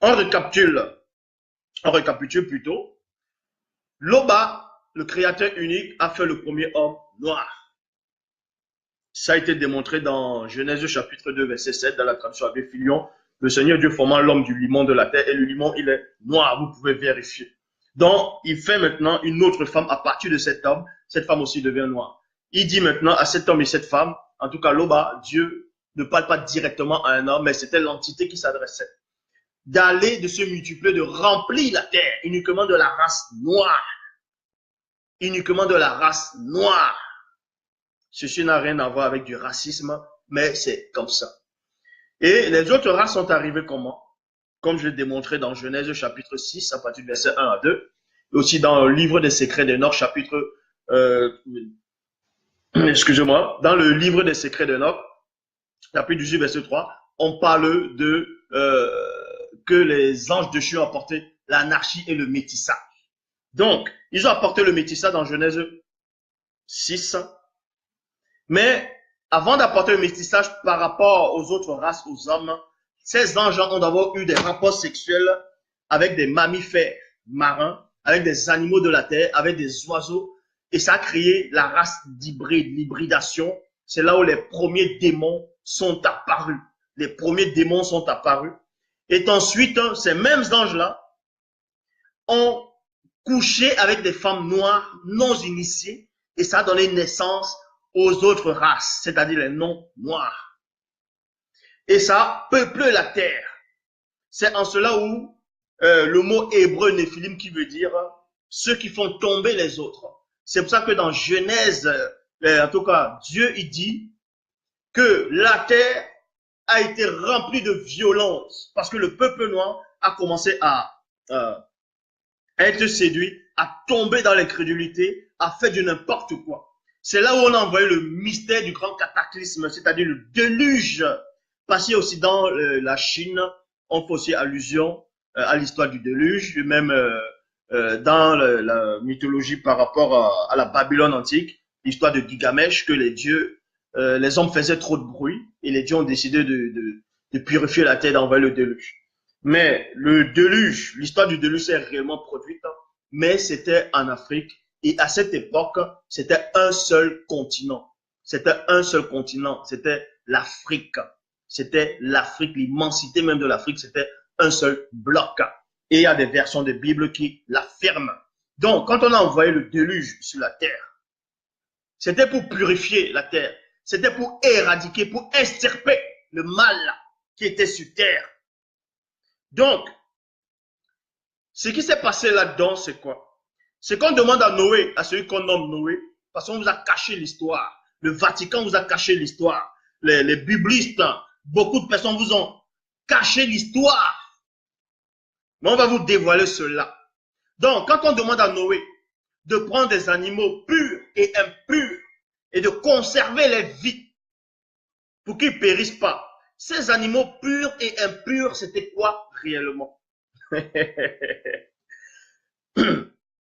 On récapitule, on récapitule plutôt. Loba, le créateur unique, a fait le premier homme noir. Ça a été démontré dans Genèse chapitre 2, verset 7, dans la traduction Abbé Filion. Le Seigneur Dieu formant l'homme du limon de la terre, et le limon, il est noir, vous pouvez vérifier. Donc, il fait maintenant une autre femme à partir de cet homme. Cette femme aussi devient noire. Il dit maintenant à cet homme et cette femme, en tout cas Loba, Dieu ne parle pas directement à un homme, mais c'était l'entité qui s'adressait, d'aller, de se multiplier, de remplir la terre uniquement de la race noire. Uniquement de la race noire. Ceci n'a rien à voir avec du racisme, mais c'est comme ça. Et les autres races sont arrivées comment? Comme je l'ai démontré dans Genèse chapitre 6, à partir du verset 1 à 2, et aussi dans le livre des secrets de Noc, chapitre, excusez-moi, dans le livre des secrets de Noc, chapitre 18, verset 3, on parle de que les anges de Dieu ont apporté l'anarchie et le métissage. Donc, ils ont apporté le métissage dans Genèse 6, mais avant d'apporter le métissage par rapport aux autres races, aux hommes, ces anges ont d'abord eu des rapports sexuels avec des mammifères marins, avec des animaux de la terre, avec des oiseaux, et ça a créé la race d'hybride, l'hybridation. C'est là où les premiers démons sont apparus. Les premiers démons sont apparus. Et ensuite, ces mêmes anges-là ont couché avec des femmes noires non initiées, et ça a donné naissance aux autres races, c'est-à-dire les non-noirs. Et ça a peuplé la terre. C'est en cela où le mot hébreu néphilim qui veut dire ceux qui font tomber les autres. C'est pour ça que dans Genèse, en tout cas, Dieu il dit que la terre a été remplie de violence parce que le peuple noir a commencé à être séduit, à tomber dans l'incrédulité, à faire du n'importe quoi. C'est là où on a envoyé le mystère du grand cataclysme, c'est-à-dire le déluge. Parce que aussi dans la Chine, on fait aussi allusion à l'histoire du déluge, même dans la mythologie par rapport à la Babylone antique, l'histoire de Gilgamesh, que les dieux, les hommes faisaient trop de bruit et les dieux ont décidé de purifier la terre, d'envoyer le déluge. Mais le déluge, l'histoire du déluge s'est réellement produite, mais c'était en Afrique. Et à cette époque, c'était un seul continent. C'était un seul continent. C'était l'Afrique. C'était l'Afrique, l'immensité même de l'Afrique, c'était un seul bloc. Et il y a des versions de Bible qui l'affirment. Donc, quand on a envoyé le déluge sur la terre, c'était pour purifier la terre. C'était pour éradiquer, pour extirper le mal qui était sur terre. Donc, ce qui s'est passé là-dedans, c'est quoi? C'est qu'on demande à Noé, à celui qu'on nomme Noé, parce qu'on vous a caché l'histoire. Le Vatican vous a caché l'histoire. Les biblistes, beaucoup de personnes vous ont caché l'histoire. Mais on va vous dévoiler cela. Donc, quand on demande à Noé de prendre des animaux purs et impurs et de conserver les vies pour qu'ils ne périssent pas, ces animaux purs et impurs, c'était quoi réellement?